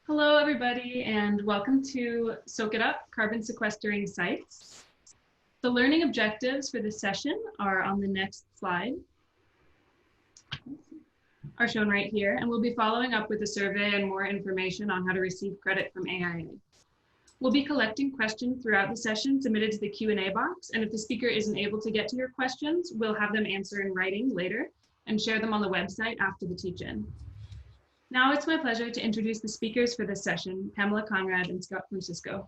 Hello, everybody, and welcome to Soak It Up, Carbon Sequestering Sites. The learning objectives for this session are on the next slide, are shown right here, and we'll be following up with a survey and more information on how to receive credit from AIA. We'll be collecting questions throughout the session submitted to the Q&A box, and if the speaker isn't able to get to your questions, we'll have them answer in writing later and share them on the website after the teach-in. Now it's my pleasure to introduce the speakers for this session, Pamela, Conrad, and Scott Francisco.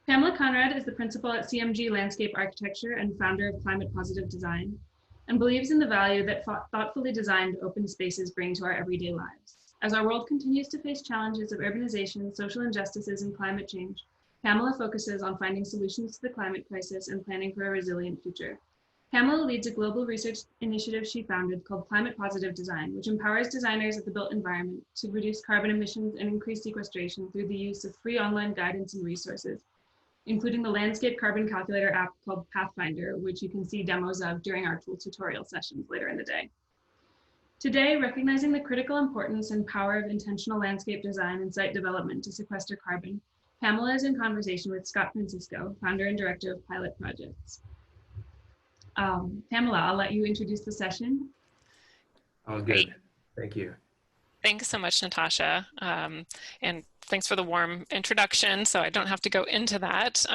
Pamela Conrad is the principal at CMG Landscape Architecture and founder of ClimatePositive Design, and believes in the value that thoughtfully designed open spaces bring to our everyday lives. As our world continues to face challenges of urbanization, social injustices, and climate change, Pamela focuses on finding solutions to the climate crisis and planning for a resilient future. Pamela leads a global research initiative she founded called ClimatePositive Design, which empowers designers of the built environment to reduce carbon emissions and increase sequestration through the use of free online guidance and resources, including the landscape carbon calculator app called Pathfinder, which you can see demos of during our tool tutorial sessions later in the day. Today, recognizing the critical importance and power of intentional landscape design and site development to sequester carbon, Pamela is in conversation with Scott Francisco, founder and director of Pilot Projects. Pamela, I'll let you introduce the session. Oh, good. Great. Thank you. Thanks so much, Natasha. And thanks for the warm introduction. So I don't have to go into that.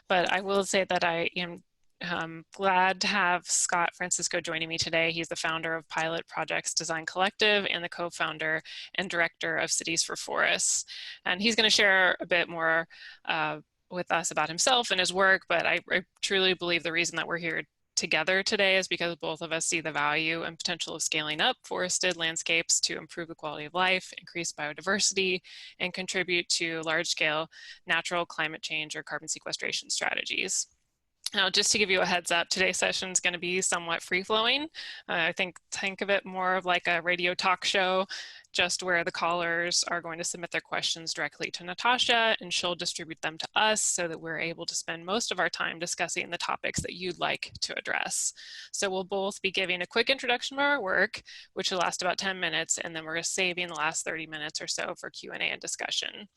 But I will say that I am glad to have Scott Francisco joining me today. He's the founder of Pilot Projects Design Collective and the co-founder and director of Cities for Forests. And he's going to share a bit more with us about himself and his work. But I truly believe the reason that we're here together today is because both of us see the value and potential of scaling up forested landscapes to improve the quality of life, increase biodiversity, and contribute to large-scale natural climate change or carbon sequestration strategies. Now, just to give you a heads up, today's session is going to be somewhat free-flowing. I think of it more of like a radio talk show, just where the callers are going to submit their questions directly to Natasha, and she'll distribute them to us so that we're able to spend most of our time discussing the topics that you'd like to address. So we'll both be giving a quick introduction to our work, which will last about 10 minutes, and then we're saving the last 30 minutes or so for Q&A and discussion.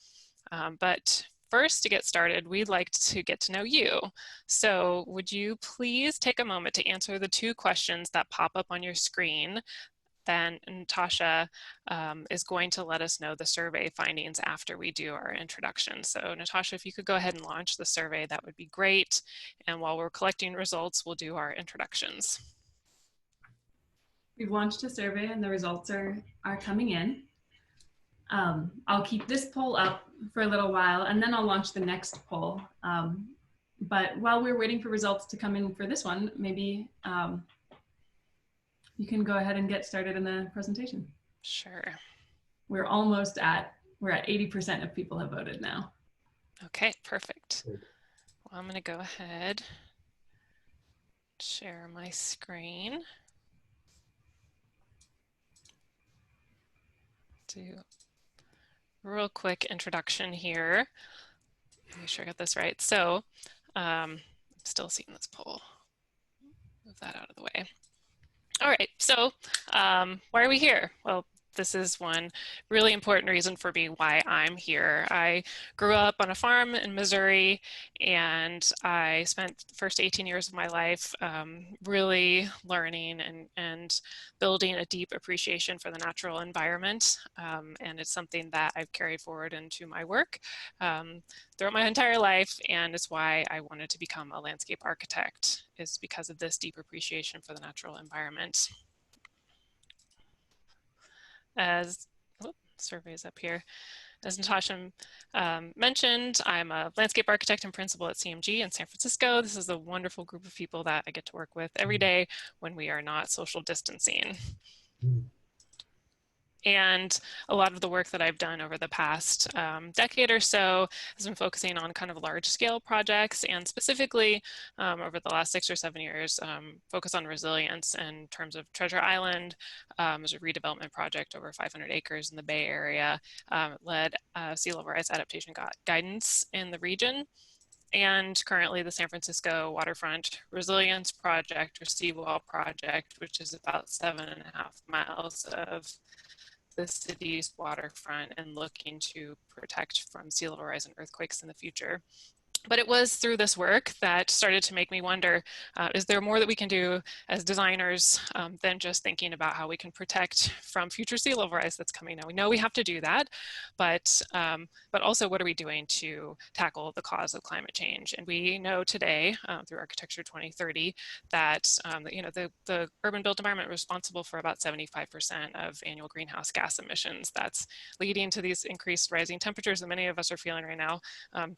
But first, to get started, we'd like to get to know you. So would you please take a moment to answer the two questions that pop up on your screen? Then Natasha is going to let us know the survey findings after we do our introduction. So Natasha, if you could go ahead and launch the survey, that would be great. And while we're collecting results, we'll do our introductions. We've launched a survey and the results are coming in. I'll keep this poll up for a little while and then I'll launch the next poll. But while we're waiting for results to come in for this one, maybe you can go ahead and get started in the presentation. Sure. We're at 80% of people have voted now. Okay, perfect. Well, I'm going to go ahead, share my screen. Do a real quick introduction here. Make sure I got this right. So I'm still seeing this poll. Move that out of the way. All right, so why are we here? Well, this is one really important reason for me why I'm here. I grew up on a farm in Missouri, and I spent the first 18 years of my life really learning and building a deep appreciation for the natural environment. And it's something that I've carried forward into my work throughout my entire life, and it's why I wanted to become a landscape architect, is because of this deep appreciation for the natural environment. As surveys up here, as Natasha mentioned, I'm a landscape architect and principal at CMG in San Francisco. This is a wonderful group of people that I get to work with every day when we are not social distancing. And a lot of the work that I've done over the past decade or so has been focusing on kind of large scale projects, and specifically over the last 6 or 7 years, focus on resilience in terms of Treasure Island. As a redevelopment project over 500 acres in the Bay Area, led sea level rise adaptation guidance in the region. And currently the San Francisco Waterfront Resilience Project, or Seawall Project, which is about 7.5 miles of the city's waterfront and looking to protect from sea level rise and earthquakes in the future. But it was through this work that started to make me wonder, is there more that we can do as designers than just thinking about how we can protect from future sea level rise that's coming? Now we know we have to do that, but also what are we doing to tackle the cause of climate change? And we know today through Architecture 2030 that the urban built environment is responsible for about 75% of annual greenhouse gas emissions. That's leading to these increased rising temperatures that many of us are feeling right now,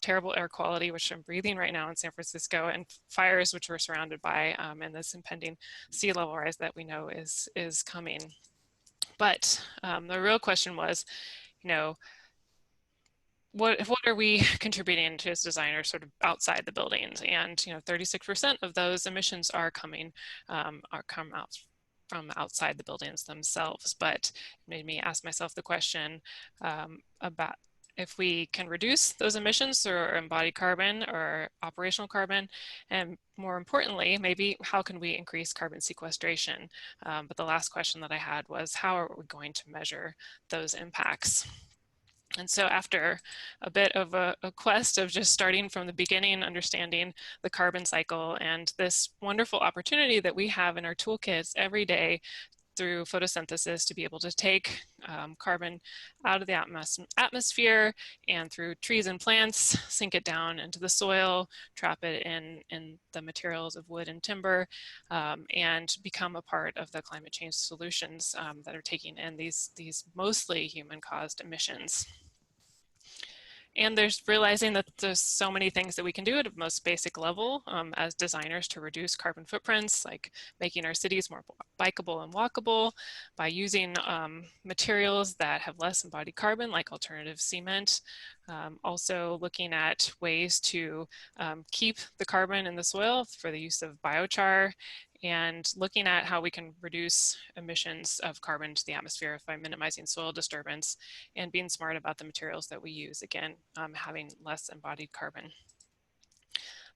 terrible air quality, which I'm breathing right now in San Francisco, and fires, which we're surrounded by, and this impending sea level rise that we know is coming. But the real question was, what are we contributing to as designers sort of outside the buildings? And 36% of those emissions are come out from outside the buildings themselves. But it made me ask myself the question about if we can reduce those emissions through embodied carbon or operational carbon, and more importantly, maybe how can we increase carbon sequestration? But the last question that I had was, how are we going to measure those impacts? And so after a bit of a quest of just starting from the beginning, understanding the carbon cycle and this wonderful opportunity that we have in our toolkits every day through photosynthesis to be able to take carbon out of the atmosphere and through trees and plants, sink it down into the soil, trap it in the materials of wood and timber, and become a part of the climate change solutions that are taking in these mostly human-caused emissions. And there's realizing that there's so many things that we can do at a most basic level as designers to reduce carbon footprints, like making our cities more bikeable and walkable by using materials that have less embodied carbon, like alternative cement. Also looking at ways to keep the carbon in the soil for the use of biochar, and looking at how we can reduce emissions of carbon to the atmosphere by minimizing soil disturbance and being smart about the materials that we use, again, having less embodied carbon.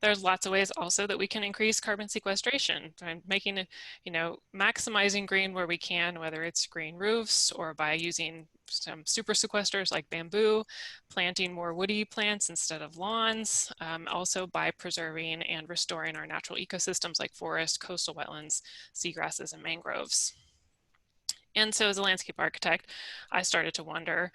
There's lots of ways also that we can increase carbon sequestration, making, maximizing green where we can, whether it's green roofs or by using some super sequesters like bamboo, planting more woody plants instead of lawns, also by preserving and restoring our natural ecosystems like forests, coastal wetlands, seagrasses, and mangroves. And so as a landscape architect, I started to wonder,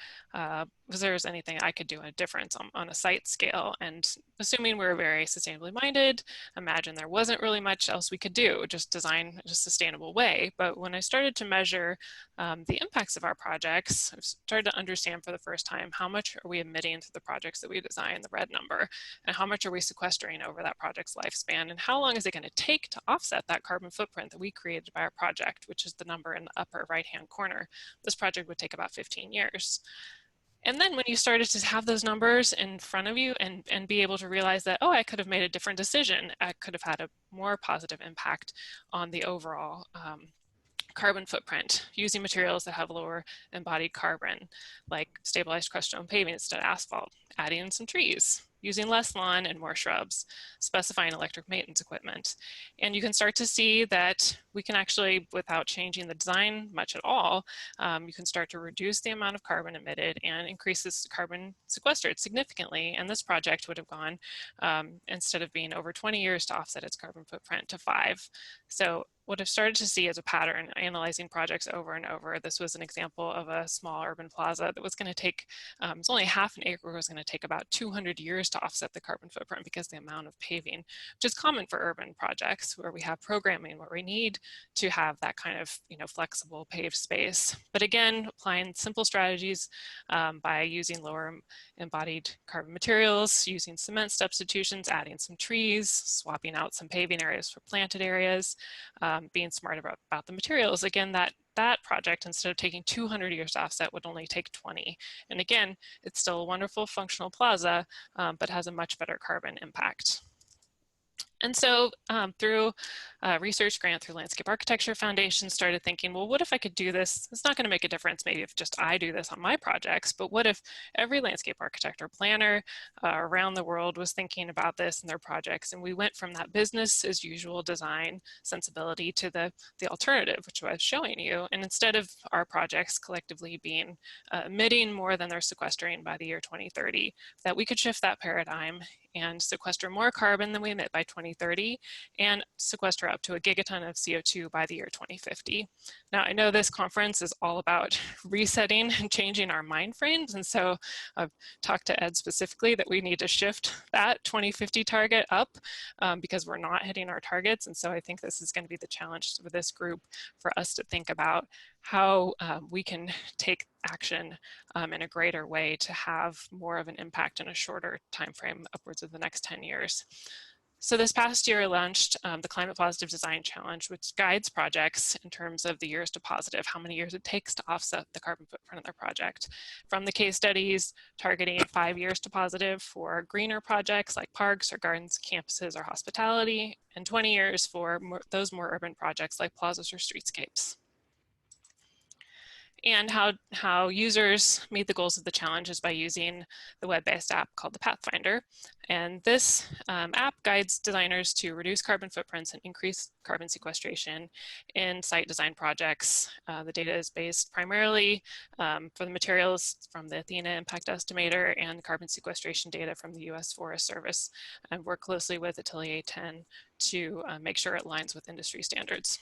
was there anything I could do a difference on a site scale? And assuming we're very sustainably minded, imagine there wasn't really much else we could do, just design in a sustainable way. But when I started to measure the impacts of our projects, I started to understand for the first time, how much are we emitting to the projects that we design, the red number, and how much are we sequestering over that project's lifespan, and how long is it going to take to offset that carbon footprint that we created by our project, which is the number in the upper right-hand corner. This project would take about 15 years. And then when you started to have those numbers in front of you and be able to realize that, oh, I could have made a different decision, I could have had a more positive impact on the overall carbon footprint, using materials that have lower embodied carbon, like stabilized crushed stone paving instead of asphalt, adding in some trees, using less lawn and more shrubs, specifying electric maintenance equipment. And you can start to see that we can actually, without changing the design much at all, you can start to reduce the amount of carbon emitted and increase this carbon sequestered significantly. And this project would have gone, instead of being over 20 years to offset its carbon footprint, to 5. So what I've started to see as a pattern, analyzing projects over and over, this was an example of a small urban plaza that was going to take, it's only half an acre, was going to take about 200 years to offset the carbon footprint because the amount of paving, which is common for urban projects where we have programming, where we need to have that kind of flexible paved space. But again, applying simple strategies by using lower embodied carbon materials, using cement substitutions, adding some trees, swapping out some paving areas for planted areas, being smart about the materials. Again, that project, instead of taking 200 years to offset, would only take 20. And again, it's still a wonderful functional plaza, but has a much better carbon impact. And so through a research grant through Landscape Architecture Foundation, started thinking, well, what if I could do this? It's not going to make a difference maybe if just I do this on my projects, but what if every landscape architect or planner around the world was thinking about this in their projects? And we went from that business as usual design sensibility to the alternative, which I was showing you. And instead of our projects collectively being emitting more than they're sequestering by the year 2030, that we could shift that paradigm and sequester more carbon than we emit by 2030 and sequester up to a gigaton of CO2 by the year 2050. Now, I know this conference is all about resetting and changing our mind frames. And so I've talked to Ed specifically that we need to shift that 2050 target up because we're not hitting our targets. And so I think this is going to be the challenge for this group for us to think about how we can take action in a greater way to have more of an impact in a shorter time frame, upwards of the next 10 years. So this past year I launched the CarbonPositive Design Challenge, which guides projects in terms of the years to positive, how many years it takes to offset the carbon footprint of their project. From the case studies targeting 5 years to positive for greener projects like parks or gardens, campuses, or hospitality, and 20 years for those more urban projects like plazas or streetscapes. And how users meet the goals of the challenge is by using the web-based app called the Pathfinder. And this app guides designers to reduce carbon footprints and increase carbon sequestration in site design projects. The data is based primarily for the materials from the Athena Impact Estimator and carbon sequestration data from the US Forest Service, and work closely with Atelier 10 to make sure it aligns with industry standards.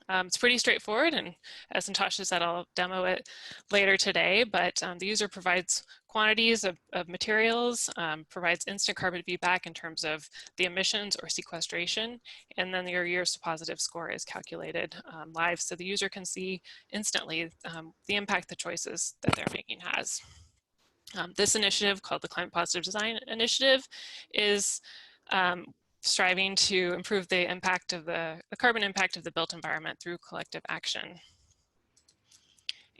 It's pretty straightforward, and as Natasha said, I'll demo it later today, but the user provides quantities of materials, provides instant carbon feedback in terms of the emissions or sequestration, and then your years to positive score is calculated live so the user can see instantly the impact the choices that they're making has. This initiative, called the CarbonPositive Design Initiative, is striving to improve the impact of the carbon impact of the built environment through collective action.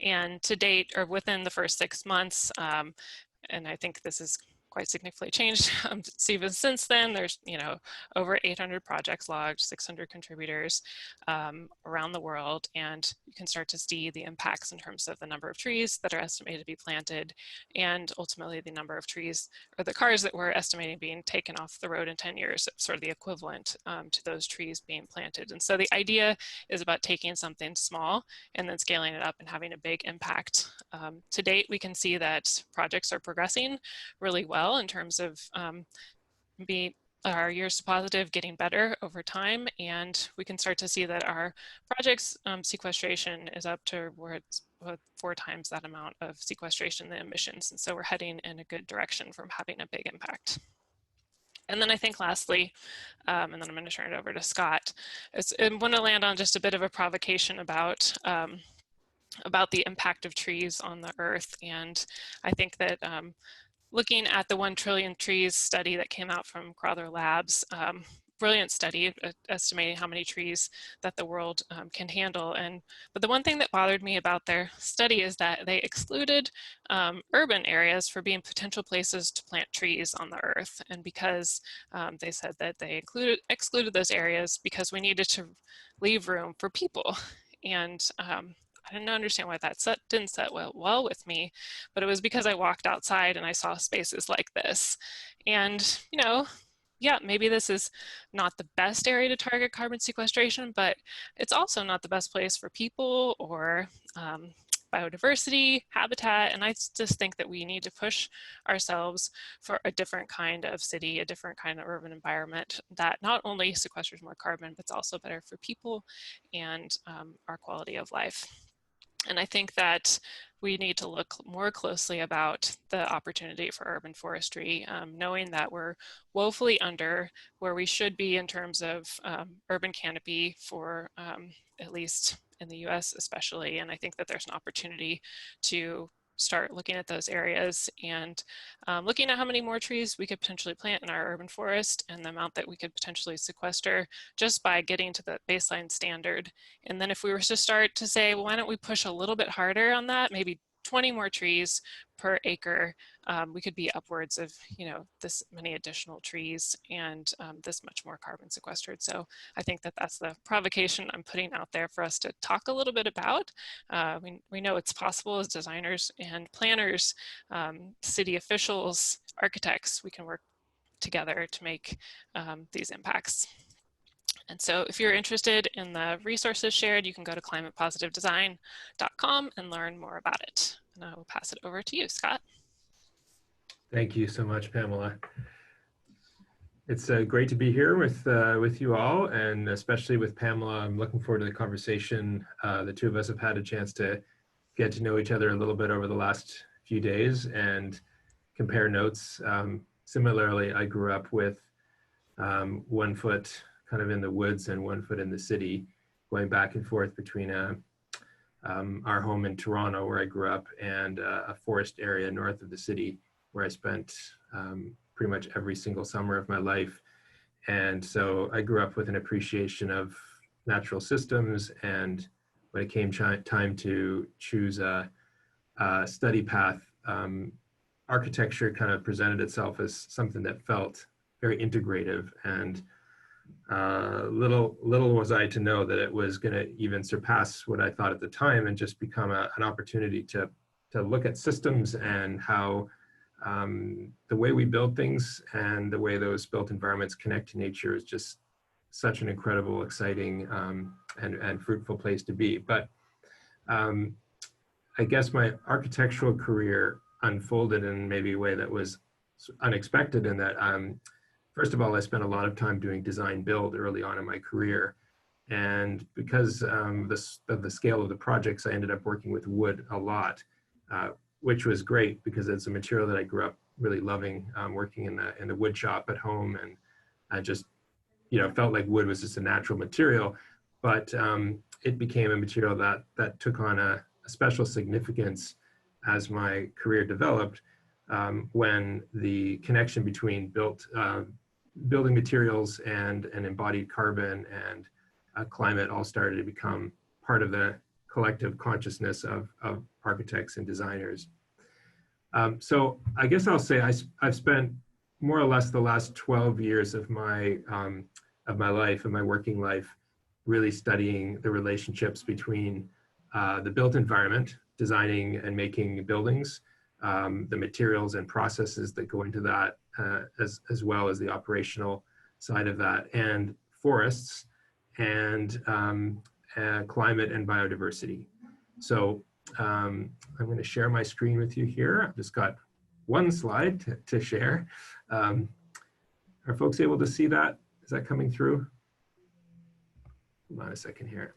And to date, or within the first 6 months, and I think this is quite significantly changed even since then, there's over 800 projects logged, 600 contributors around the world, and you can start to see the impacts in terms of the number of trees that are estimated to be planted, and ultimately the number of trees or the cars that we're estimating being taken off the road in 10 years, sort of the equivalent to those trees being planted. And so the idea is about taking something small and then scaling it up and having a big impact. To date, we can see that projects are progressing really well in terms of our years to positive getting better over time, and we can start to see that our project's sequestration is up to where it's 4 times that amount of sequestration than emissions, and so we're heading in a good direction from having a big impact. And then I think lastly, and then I'm going to turn it over to Scott, I want to land on just a bit of a provocation about the impact of trees on the earth. And I think that looking at the 1 trillion trees study that came out from Crowther Labs, brilliant study estimating how many trees that the world can handle. But the one thing that bothered me about their study is that they excluded urban areas for being potential places to plant trees on the earth. And because they said that they excluded those areas because we needed to leave room for people. And I didn't understand why that didn't set well with me, but it was because I walked outside and I saw spaces like this. And, yeah, maybe this is not the best area to target carbon sequestration, but it's also not the best place for people or biodiversity, habitat, and I just think that we need to push ourselves for a different kind of city, a different kind of urban environment that not only sequesters more carbon, but it's also better for people and our quality of life. And I think that we need to look more closely about the opportunity for urban forestry, knowing that we're woefully under where we should be in terms of urban canopy for at least in the US especially. And I think that there's an opportunity to start looking at those areas and looking at how many more trees we could potentially plant in our urban forest and the amount that we could potentially sequester just by getting to the baseline standard. And then if we were to start to say, well, why don't we push a little bit harder on that, maybe 20 more trees per acre, we could be upwards of, this many additional trees and this much more carbon sequestered. So I think that that's the provocation I'm putting out there for us to talk a little bit about. We know it's possible as designers and planners, city officials, architects, we can work together to make these impacts. And so if you're interested in the resources shared, you can go to climatepositivedesign.com and learn more about it. And I will pass it over to you, Scott. Thank you so much, Pamela. It's great to be here with you all, and especially with Pamela. I'm looking forward to the conversation. The two of us have had a chance to get to know each other a little bit over the last few days and compare notes. Similarly, I grew up with 1 foot kind of in the woods and 1 foot in the city, going back and forth between our home in Toronto, where I grew up, and a forest area north of the city, where I spent pretty much every single summer of my life. And so I grew up with an appreciation of natural systems, and when it came time to choose a study path, architecture kind of presented itself as something that felt very integrative, and little was I to know that it was going to even surpass what I thought at the time, and just become an opportunity to look at systems and how the way we build things and the way those built environments connect to nature is just such an incredible, exciting, and fruitful place to be. But I guess my architectural career unfolded in maybe a way that was unexpected, in that first of all, I spent a lot of time doing design build early on in my career. And because of the scale of the projects, I ended up working with wood a lot, which was great because it's a material that I grew up really loving, working in the wood shop at home. And I just, felt like wood was just a natural material. But it became a material that took on a special significance as my career developed, when the connection between building materials and embodied carbon and climate all started to become part of the collective consciousness of architects and designers. So I guess I'll say I've spent more or less the last 12 years of my life, of my working life, really studying the relationships between the built environment, designing and making buildings, the materials and processes that go into that, as well as the operational side of that, and forests, and climate and biodiversity. So I'm going to share my screen with you here. I've just got one slide to share. Are folks able to see that? Is that coming through? Hold on a second here.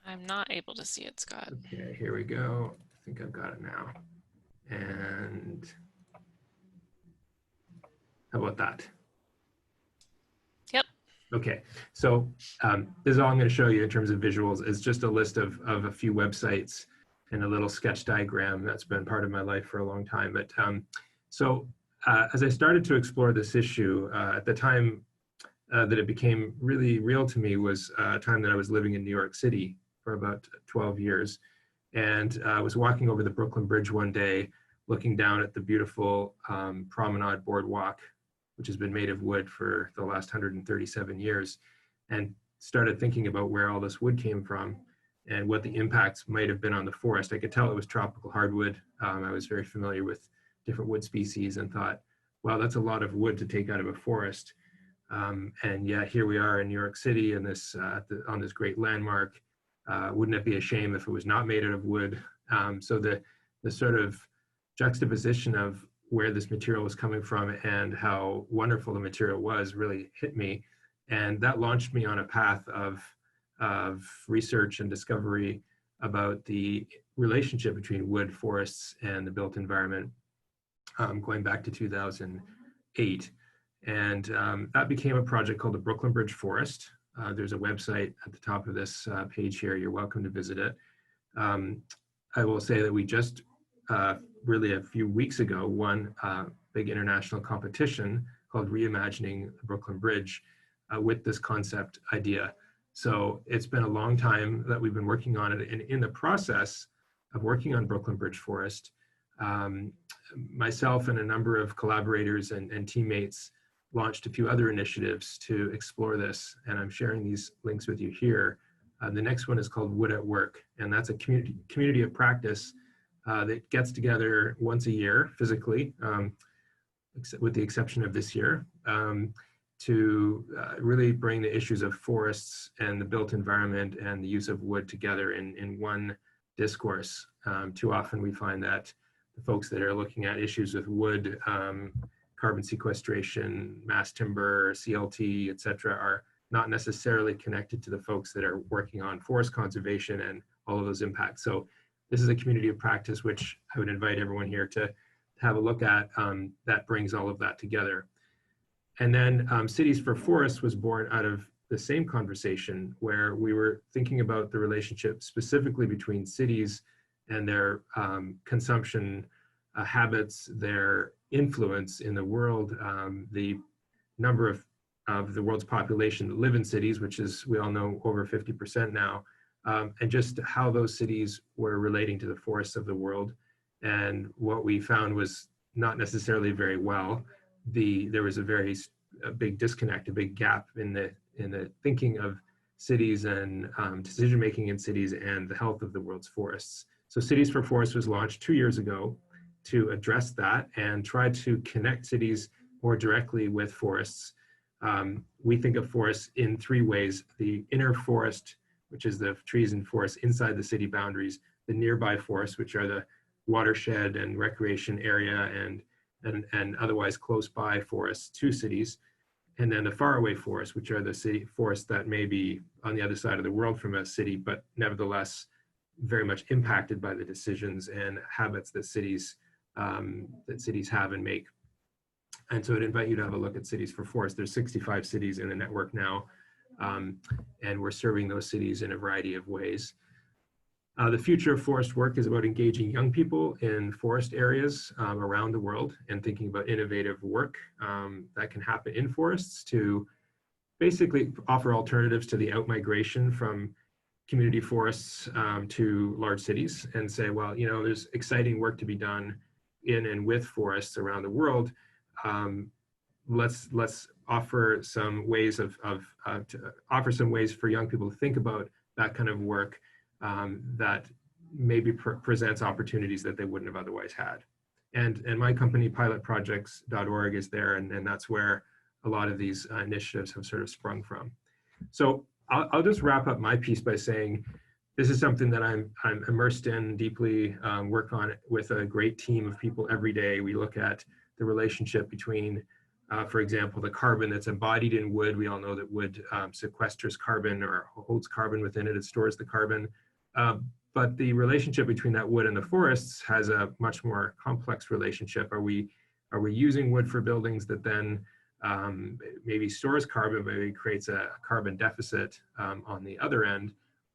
I'm not able to see it, Scott. Okay, here we go. I think I've got it now. And how about that? Yep. Okay, so this is all I'm going to show you in terms of visuals. It's just a list of a few websites and a little sketch diagram that's been part of my life for a long time. But as I started to explore this issue, at the time that it became really real to me was a time that I was living in New York City for about 12 years. And I was walking over the Brooklyn Bridge one day, looking down at the beautiful promenade boardwalk, which has been made of wood for the last 137 years, and started thinking about where all this wood came from and what the impacts might have been on the forest. I could tell it was tropical hardwood. I was very familiar with different wood species and thought, wow, that's a lot of wood to take out of a forest. And yet here we are in New York City in this, on this great landmark. Wouldn't it be a shame if it was not made out of wood? So the sort of juxtaposition of where this material was coming from and how wonderful the material was really hit me. And that launched me on a path of research and discovery about the relationship between wood, forests, and the built environment, going back to 2008. And that became a project called the Brooklyn Bridge Forest. There's a website at the top of this page here. You're welcome to visit it. I will say that we just really a few weeks ago won a big international competition called Reimagining the Brooklyn Bridge with this concept idea. So it's been a long time that we've been working on it. And in the process, working on Brooklyn Bridge Forest, myself and a number of collaborators and teammates launched a few other initiatives to explore this, and I'm sharing these links with you here. The next one is called Wood at Work, and that's a community of practice that gets together once a year physically, with the exception of this year, to really bring the issues of forests and the built environment and the use of wood together in one discourse. Too often we find that the folks that are looking at issues with wood, carbon sequestration, mass timber, CLT, et cetera, are not necessarily connected to the folks that are working on forest conservation and all of those impacts. So this is a community of practice, which I would invite everyone here to have a look at, that brings all of that together. And then Cities for Forests was born out of the same conversation, where we were thinking about the relationship specifically between cities and their consumption habits, their influence in the world, the number of the world's population that live in cities, which is, we all know, over 50% now, and just how those cities were relating to the forests of the world. And what we found was not necessarily very well. There was a big disconnect, a big gap in the thinking of cities and decision-making in cities and the health of the world's forests. So Cities for Forests was launched 2 years ago to address that and try to connect cities more directly with forests. We think of forests in 3 ways: the inner forest, which is the trees and forests inside the city boundaries; the nearby forests, which are the watershed and recreation area and otherwise close by forests to cities; and then the faraway forests, which are the city forests that may be on the other side of the world from a city, but nevertheless very much impacted by the decisions and habits that cities have and make. And so I'd invite you to have a look at Cities for Forests. There's 65 cities in the network now, and we're serving those cities in a variety of ways. The future of forest work is about engaging young people in forest areas around the world and thinking about innovative work that can happen in forests to basically offer alternatives to the outmigration from community forests to large cities, and say, well, you know, there's exciting work to be done in and with forests around the world. Let's offer some ways offer some ways for young people to think about that kind of work that maybe presents opportunities that they wouldn't have otherwise had. And my company, pilotprojects.org, is there, and that's where a lot of these initiatives have sort of sprung from. So I'll just wrap up my piece by saying this is something that I'm immersed in deeply, work on it with a great team of people every day. We look at the relationship between, for example, the carbon that's embodied in wood. We all know that wood sequesters carbon or holds carbon within it. It stores the carbon. But the relationship between that wood and the forests has a much more complex relationship. Are we using wood for buildings that then maybe stores carbon, maybe creates a carbon deficit on the other end?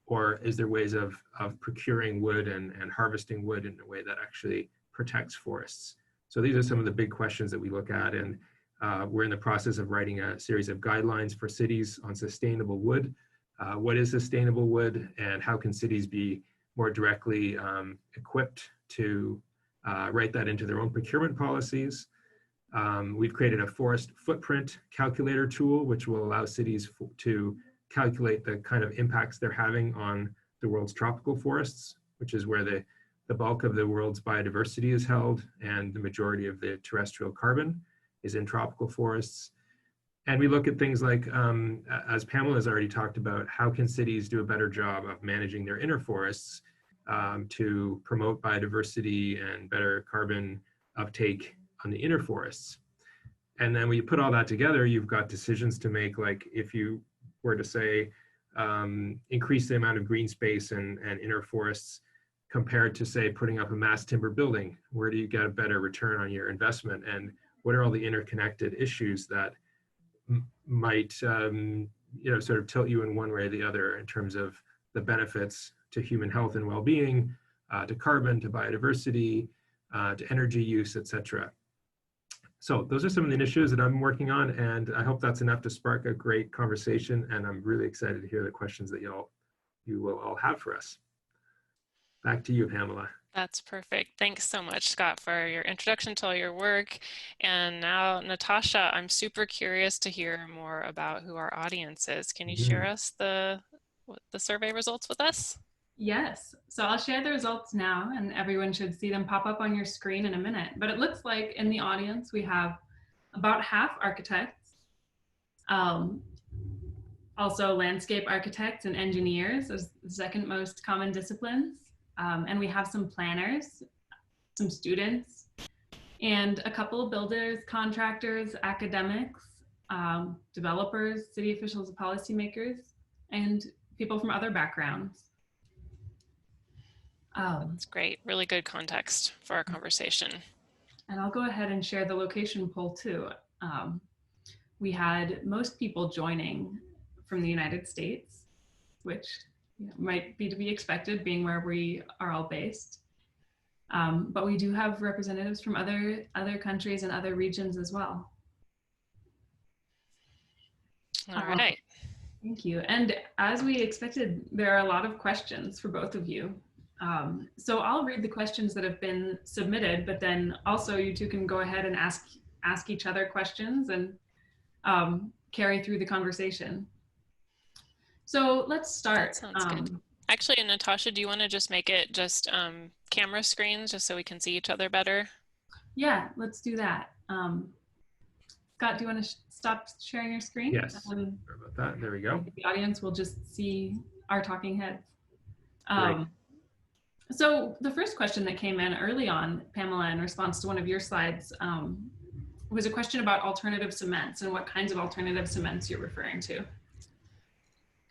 Or is there ways of procuring wood and harvesting wood in a way that actually protects forests? So these are some of the big questions that we look at, and we're in the process of writing a series of guidelines for cities on sustainable wood. What is sustainable wood, and how can cities be more directly equipped to write that into their own procurement policies? We've created a forest footprint calculator tool, which will allow cities to calculate the kind of impacts they're having on the world's tropical forests, which is where the bulk of the world's biodiversity is held, and the majority of the terrestrial carbon is in tropical forests. And we look at things like, as Pamela has already talked about, how can cities do a better job of managing their inner forests to promote biodiversity and better carbon uptake on the inner forests. And then when you put all that together, you've got decisions to make, like if you were to say, increase the amount of green space and inner forests compared to, say, putting up a mass timber building, where do you get a better return on your investment? And what are all the interconnected issues that might sort of tilt you in one way or the other in terms of the benefits to human health and well-being, to carbon, to biodiversity, to energy use, etc. So those are some of the initiatives that I'm working on, and I hope that's enough to spark a great conversation, and I'm really excited to hear the questions that you will all have for us. Back to you, Pamela. That's perfect. Thanks so much, Scott, for your introduction to all your work. And now, Natasha, I'm super curious to hear more about who our audience is. Can you share us the survey results with us? Yes, so I'll share the results now, and everyone should see them pop up on your screen in a minute. But it looks like in the audience we have about half architects, also landscape architects and engineers as the second most common disciplines. And we have some planners, some students, and a couple of builders, contractors, academics, developers, city officials, policymakers, and people from other backgrounds. That's great. Really good context for our conversation. And I'll go ahead and share the location poll too. We had most people joining from the United States, which might be to be expected being where we are all based. But we do have representatives from other countries and other regions as well. All right. Thank you. And as we expected, there are a lot of questions for both of you. So I'll read the questions that have been submitted, but then also you two can go ahead and ask each other questions and carry through the conversation. So let's start. That sounds good. Actually, Natasha, do you want to just make it just camera screens just so we can see each other better? Yeah, let's do that. Scott, do you want to stop sharing your screen? Yes, sorry about that. There we go. The audience will just see our talking heads. Right. So the first question that came in early on, Pamela, in response to one of your slides, was a question about alternative cements and what kinds of alternative cements you're referring to.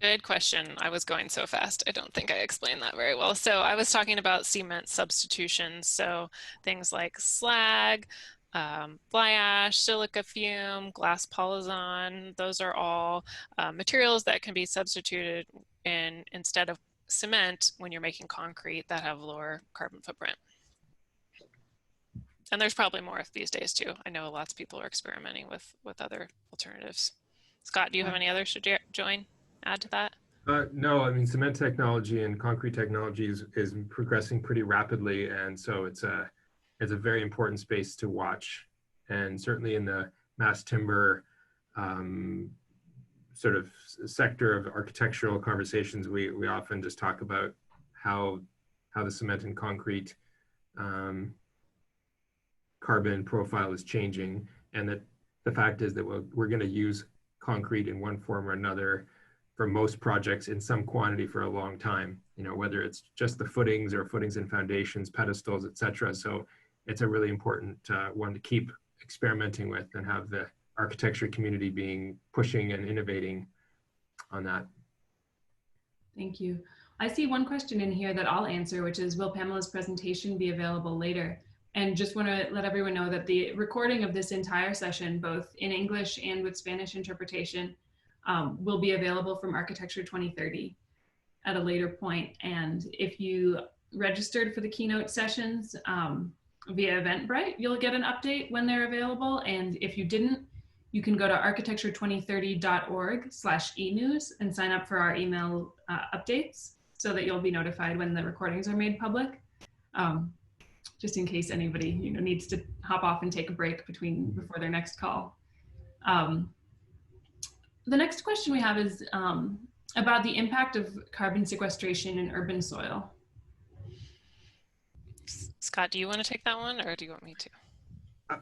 Good question. I was going so fast. I don't think I explained that very well. So I was talking about cement substitutions. So things like slag, fly ash, silica fume, glass polyzon, those are all materials that can be substituted instead of cement when you're making concrete that have lower carbon footprint. And there's probably more these days too. I know lots of people are experimenting with other alternatives. Scott, do you have any others to add to that? No, I mean, cement technology and concrete technology is progressing pretty rapidly. And so it's a very important space to watch. And certainly in the mass timber sort of sector of architectural conversations, we often just talk about how the cement and concrete carbon profile is changing, and that the fact is that we're going to use concrete in one form or another for most projects in some quantity for a long time, whether it's just the footings or footings and foundations, pedestals, etc. So it's a really important one to keep experimenting with and have the architecture community pushing and innovating on that. Thank you. I see one question in here that I'll answer, which is, will Pamela's presentation be available later? And just want to let everyone know that the recording of this entire session, both in English and with Spanish interpretation, will be available from Architecture 2030 at a later point. And if you registered for the keynote sessions via Eventbrite, you'll get an update when they're available. And if you didn't, you can go to architecture2030.org/enews and sign up for our email updates so that you'll be notified when the recordings are made public. Just in case anybody needs to hop off and take a break before their next call. The next question we have is about the impact of carbon sequestration in urban soil. Scott, do you want to take that one, or do you want me to?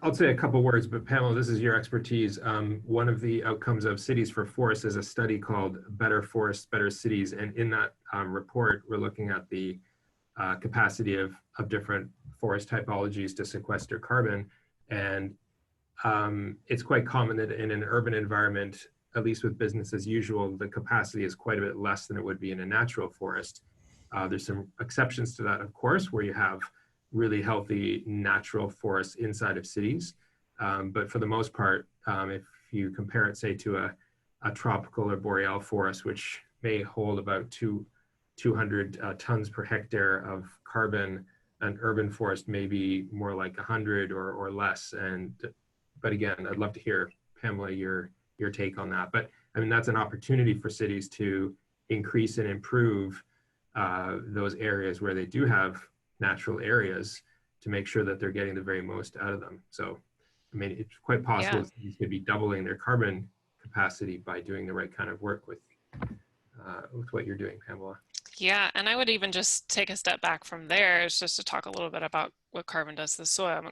I'll say a couple words, but Pamela, this is your expertise. One of the outcomes of Cities for Forests is a study called Better Forests, Better Cities. And in that report, we're looking at the capacity of different forest typologies to sequester carbon. And it's quite common that in an urban environment, at least with business as usual, the capacity is quite a bit less than it would be in a natural forest. There's some exceptions to that, of course, where you have really healthy natural forests inside of cities. But for the most part, if you compare it, say, to a tropical or boreal forest, which may hold about 200 tons per hectare of carbon, an urban forest may be more like 100 or less. But again, I'd love to hear, Pamela, your take on that. But I mean, that's an opportunity for cities to increase and improve those areas where they do have natural areas to make sure that they're getting the very most out of them. So, I mean, it's quite possible Yeah. these could be doubling their carbon capacity by doing the right kind of work with what you're doing, Pamela. Yeah, and I would even just take a step back from there, is just to talk a little bit about what carbon does to the soil. I mean,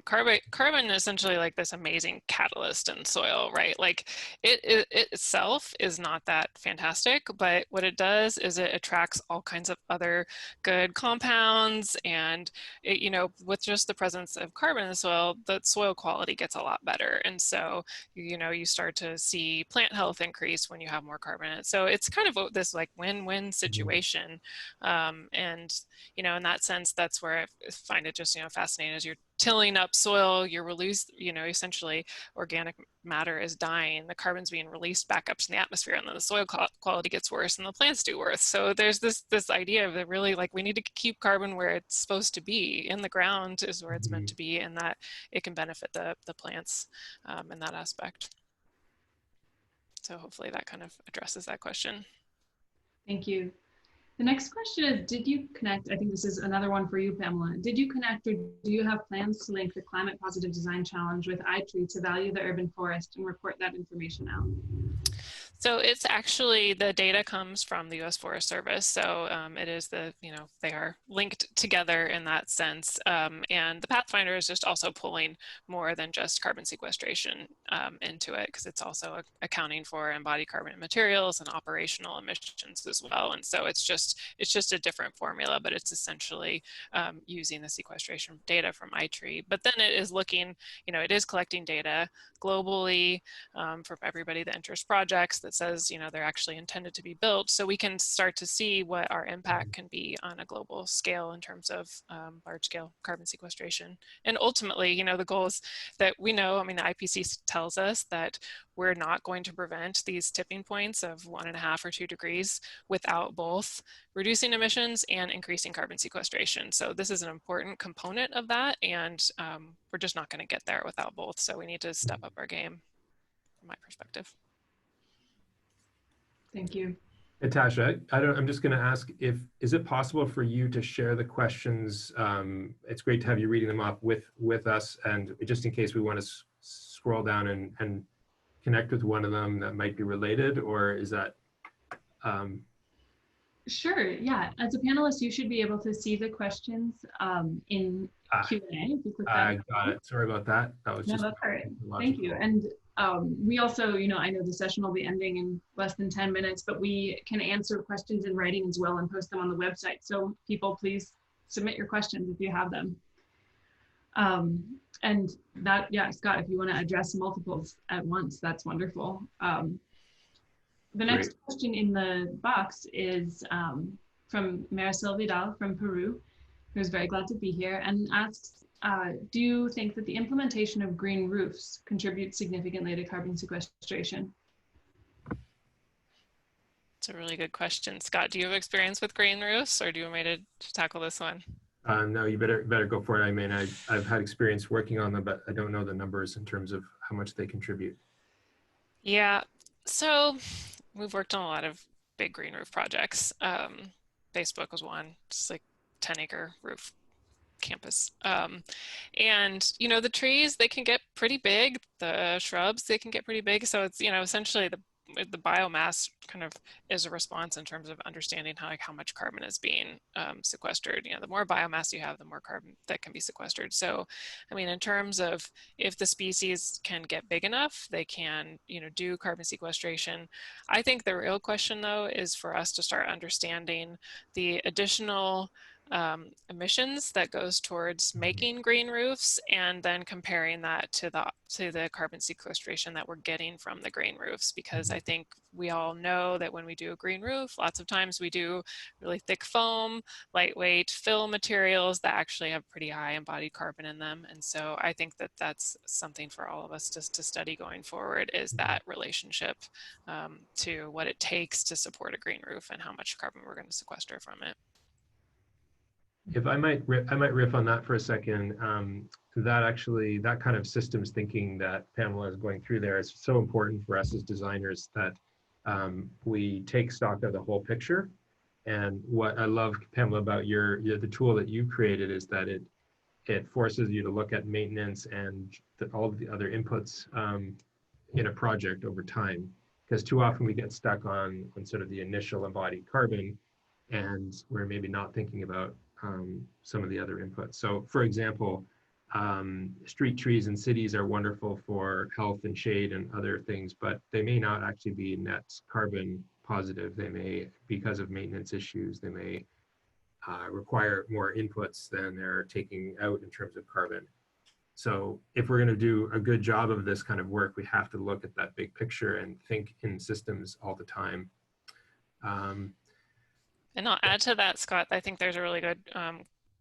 carbon is essentially like this amazing catalyst in soil, right? Like it itself is not that fantastic, but what it does is it attracts all kinds of other good compounds, and it, you know, with just the presence of carbon in the soil quality gets a lot better. And so, you know, you start to see plant health increase when you have more carbon in it. So it's kind of this like win-win situation. And, you know, in that sense, that's where I find it just, you know, fascinating. As you're tilling up soil, you're released, you know, essentially organic matter is dying, the carbon's being released back up to the atmosphere, and then the soil quality gets worse and the plants do worse. So there's this idea of that really, like, we need to keep carbon where it's supposed to be. In the ground is where it's meant to be, and that it can benefit the plants in that aspect. So hopefully that kind of addresses that question. Thank you. The next question is, did you connect, I think this is another one for you, Pamela. Did you connect, or do you have plans to link the Climate Positive Design Challenge with iTree to value the urban forest and report that information out? So it's actually, the data comes from the U.S. Forest Service. So it is you know, they are linked together in that sense. And the Pathfinder is just also pulling more than just carbon sequestration into it, because it's also accounting for embodied carbon materials and operational emissions as well. And so it's just a different formula, but it's essentially using the sequestration data from iTree. But then it is looking, you know, it is collecting data globally for everybody that enters projects that says, you know, they're actually intended to be built, so we can start to see what our impact can be on a global scale in terms of large scale carbon sequestration. And ultimately, you know, the goal is that we know, I mean, the IPCC tells us that we're not going to prevent these tipping points of 1.5 or 2 degrees without both reducing emissions and increasing carbon sequestration. So this is an important component of that, and we're just not going to get there without both. So we need to step up our game, from my perspective. Thank you. Natasha, I'm just going to ask, is it possible for you to share the questions? It's great to have you reading them off with us, and just in case we want to scroll down and connect with one of them that might be related, or is that? Sure, yeah. As a panelist, you should be able to see the questions in Q&A. If you click that. I got it. Sorry about that. That was just. No, that's all right. Thank you. And we also, you know, I know the session will be ending in less than 10 minutes, but we can answer questions in writing as well and post them on the website. So people, please submit your questions if you have them. And that, yeah, Scott, if you want to address multiples at once, that's wonderful. The next question in the box is from Marisol Vidal from Peru, who's very glad to be here, and asks, do you think that the implementation of green roofs contributes significantly to carbon sequestration? It's a really good question. Scott, do you have experience with green roofs, or do you want me to tackle this one? No, you better go for it. I mean, I've had experience working on them, but I don't know the numbers in terms of how much they contribute. Yeah, so we've worked on a lot of big green roof projects. Facebook was one, just like 10-acre roof campus. And, you know, the trees, they can get pretty big. The shrubs, they can get pretty big. So it's, you know, essentially the biomass kind of is a response in terms of understanding how much carbon is being sequestered. You know, the more biomass you have, the more carbon that can be sequestered. So, I mean, in terms of if the species can get big enough, they can, you know, do carbon sequestration. I think the real question, though, is for us to start understanding the additional emissions that goes towards making green roofs, and then comparing that to the carbon sequestration that we're getting from the green roofs. Because I think we all know that when we do a green roof, lots of times we do really thick foam, lightweight fill materials that actually have pretty high embodied carbon in them. And so I think that that's something for all of us to study going forward, is that relationship to what it takes to support a green roof and how much carbon we're going to sequester from it. If I might riff on that for a second. That kind of systems thinking that Pamela is going through there is so important for us as designers, that we take stock of the whole picture And what I love, Pamela, about the tool that you created is that it forces you to look at maintenance and all of the other inputs in a project over time. Because too often we get stuck on sort of the initial embodied carbon, and we're maybe not thinking about some of the other inputs. So for example, street trees in cities are wonderful for health and shade and other things, but they may not actually be net carbon positive. They may, because of maintenance issues, they may require more inputs than they're taking out in terms of carbon. So if we're going to do a good job of this kind of work, we have to look at that big picture and think in systems all the time. And I'll add to that, Scott, I think there's a really good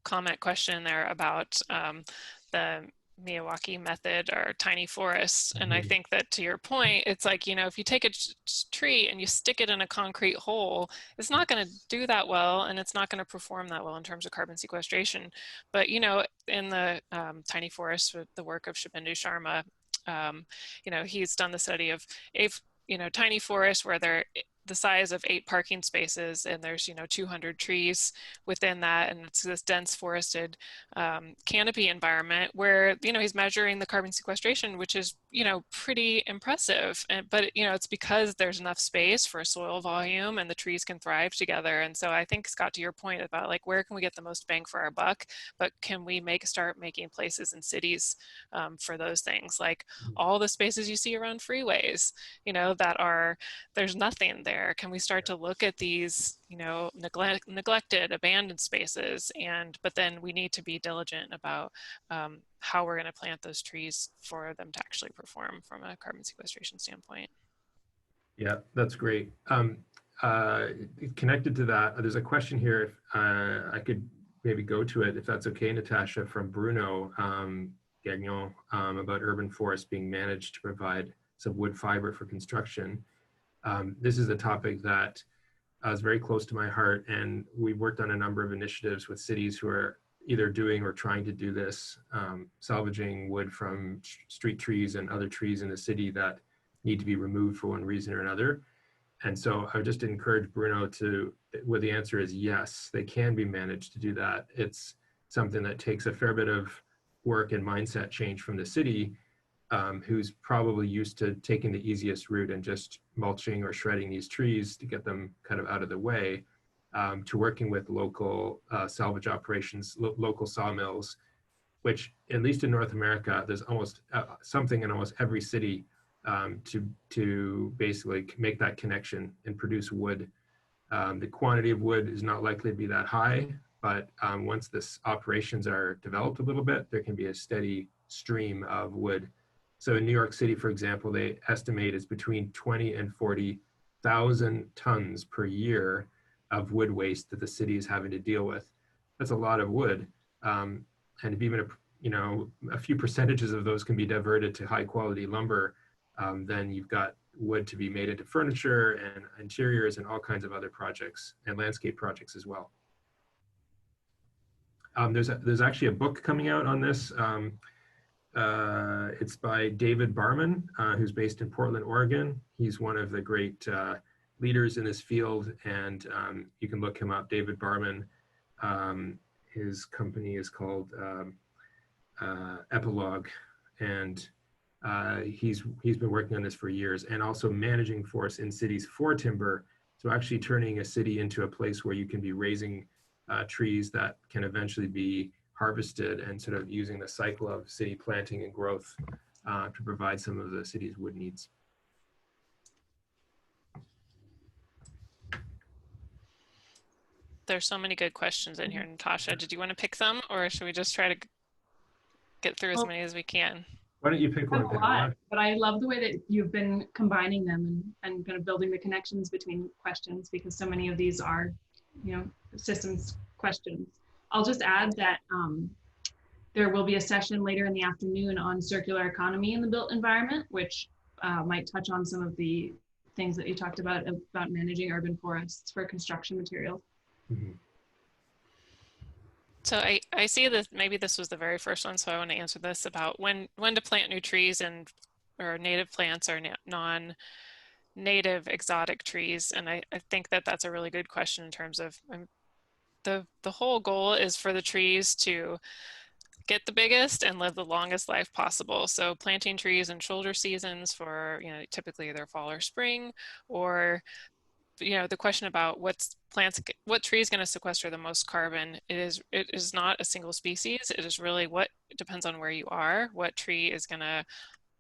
comment question there about the Miyawaki method or tiny forests. And I think that, to your point, it's like, you know, if you take a tree and you stick it in a concrete hole, it's not going to do that well, and it's not going to perform that well in terms of carbon sequestration. But, you know, in the tiny forests, with the work of Shubhendu Sharma, you know, he's done the study of tiny forests where they're the size of 8 parking spaces, and there's 200 trees within that, and it's this dense forested canopy environment where he's measuring the carbon sequestration, which is pretty impressive. But it's because there's enough space for soil volume and the trees can thrive together. And so I think, Scott, to your point about like where can we get the most bang for our buck, but can we start making places in cities for those things, like all the spaces you see around freeways, there's nothing there. Can we start to look at these, neglected, abandoned spaces, but then we need to be diligent about how we're going to plant those trees for them to actually perform from a carbon sequestration standpoint. Yeah, that's great. Connected to that, there's a question here. If I could maybe go to it, if that's okay, Natasha, from Bruno Gagnon about urban forests being managed to provide some wood fiber for construction. This is a topic that is very close to my heart, and we've worked on a number of initiatives with cities who are either doing or trying to do this, salvaging wood from street trees and other trees in the city that need to be removed for one reason or another. And so I would just encourage Bruno well, the answer is yes, they can be managed to do that. It's something that takes a fair bit of work and mindset change from the city, who's probably used to taking the easiest route and just mulching or shredding these trees to get them kind of out of the way, to working with local salvage operations, local sawmills, which at least in North America, there's almost something in almost every city to basically make that connection and produce wood. The quantity of wood is not likely to be that high, but once this operations are developed a little bit, there can be a steady stream of wood. So in New York City, for example, they estimate it's between 20 and 40,000 tons per year of wood waste that the city is having to deal with. That's a lot of wood. And if even a few percentages of those can be diverted to high quality lumber, then you've got wood to be made into furniture and interiors and all kinds of other projects and landscape projects as well. There's actually a book coming out on this. It's by David Barman, who's based in Portland, Oregon. He's one of the great leaders in this field, and you can look him up, David Barman. His company is called Epilogue, and he's been working on this for years, and also managing forests in cities for timber. So actually turning a city into a place where you can be raising trees that can eventually be harvested, and sort of using the cycle of city planting and growth to provide some of the city's wood needs. There's so many good questions in here, Natasha. Did you want to pick some, or should we just try to get through as many as we can? Why don't you pick one? A lot, but I love the way that you've been combining them and kind of building the connections between questions, because so many of these are, systems questions. I'll just add that there will be a session later in the afternoon on circular economy in the built environment, which might touch on some of the things that you talked about managing urban forests for construction materials. Mm-hmm. So I see that maybe this was the very first one, so I want to answer this about when to plant new trees or native plants or native exotic trees? And I think that that's a really good question in terms of the whole goal is for the trees to get the biggest and live the longest life possible. So planting trees in shoulder seasons for, you know, typically either fall or spring, or, you know, the question about what tree is going to sequester the most carbon, it is not a single species. It is really it depends on where you are, what tree is going to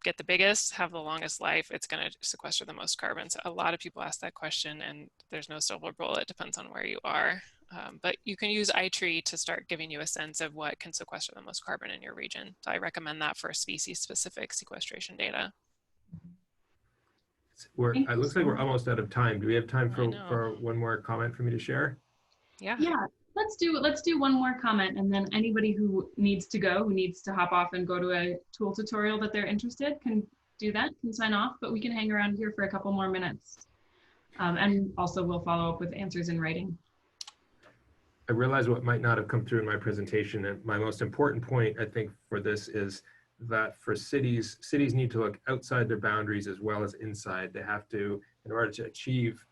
get the biggest, have the longest life, it's going to sequester the most carbon. So a lot of people ask that question, and there's no silver bullet. It depends on where you are. But you can use iTree to start giving you a sense of what can sequester the most carbon in your region. So I recommend that for species-specific sequestration data. It looks like we're almost out of time. Do we have time for one more comment for me to share? Yeah. Let's do one more comment, and then anybody who needs to hop off and go to a tool tutorial that they're interested can do that, can sign off, but we can hang around here for a couple more minutes. And also we'll follow up with answers in writing. I realize what might not have come through in my presentation, and my most important point, I think, for this is that for cities need to look outside their boundaries as well as inside. They have to, in order to achieve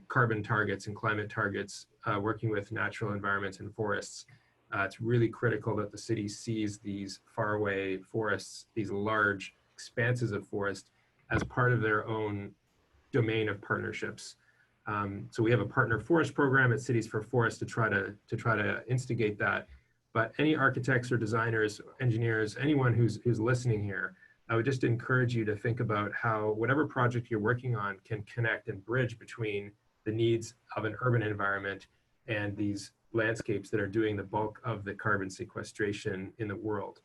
carbon targets and climate targets, working with natural environments and forests, it's really critical that the city sees these faraway forests, these large expanses of forest, as part of their own domain of partnerships. So we have a partner forest program at Cities for Forests to try to instigate that. But any architects or designers, engineers, anyone who's listening here, I would just encourage you to think about how whatever project you're working on can connect and bridge between the needs of an urban environment and these landscapes that are doing the bulk of the carbon sequestration in the world.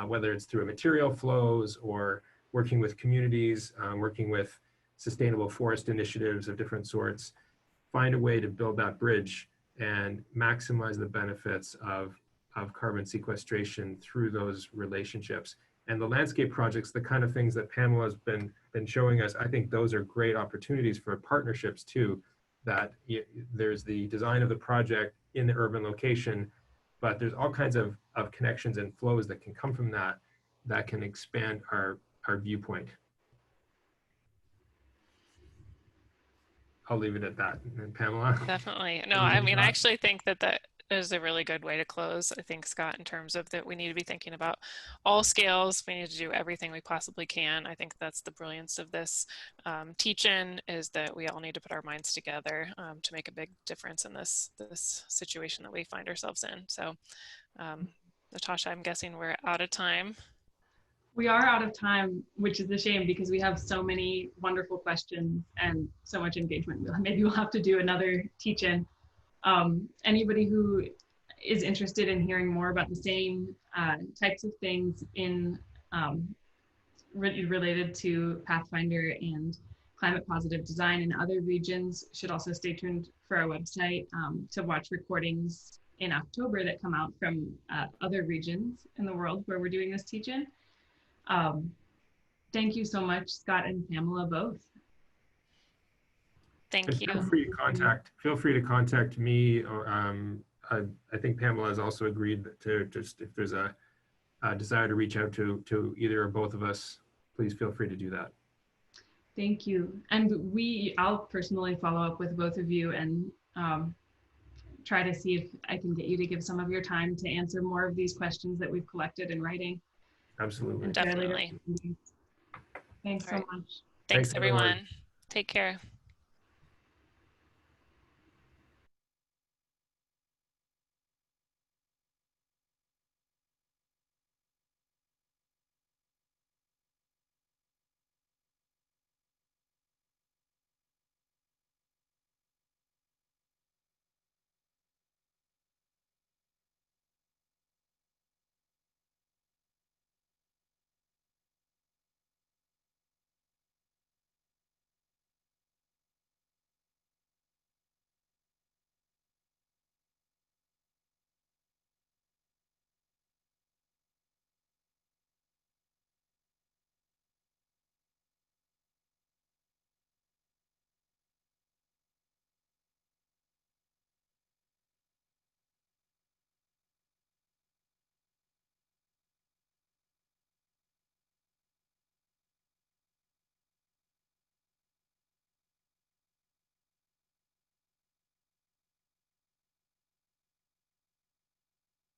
Whether it's through material flows or working with communities, working with sustainable forest initiatives of different sorts, find a way to build that bridge and maximize the benefits of carbon sequestration through those relationships. And the landscape projects, the kind of things that Pamela's been showing us, I think those are great opportunities for partnerships too, that there's the design of the project in the urban location, but there's all kinds of connections and flows that can come from that can expand our viewpoint. I'll leave it at that. And Pamela? Definitely. No, I mean, I actually think that is a really good way to close. I think, Scott, in terms of that we need to be thinking about all scales. We need to do everything we possibly can. I think that's the brilliance of this teach-in, is that we all need to put our minds together to make a big difference in this situation that we find ourselves in. So, Natasha, I'm guessing we're out of time. We are out of time, which is a shame because we have so many wonderful questions and so much engagement. Maybe we'll have to do another teach-in. Anybody who is interested in hearing more about the same types of things in related to Pathfinder and climate positive design in other regions should also stay tuned for our website to watch recordings in October that come out from other regions in the world where we're doing this teach-in. Thank you so much, Scott and Pamela, both. Thank you. Feel free to contact me, or I think Pamela has also agreed to just, if there's a desire to reach out to either or both of us, please feel free to do that. Thank you. And I'll personally follow up with both of you and try to see if I can get you to give some of your time to answer more of these questions that we've collected in writing. Absolutely. Definitely. Thanks so much. Thanks everyone. Take care.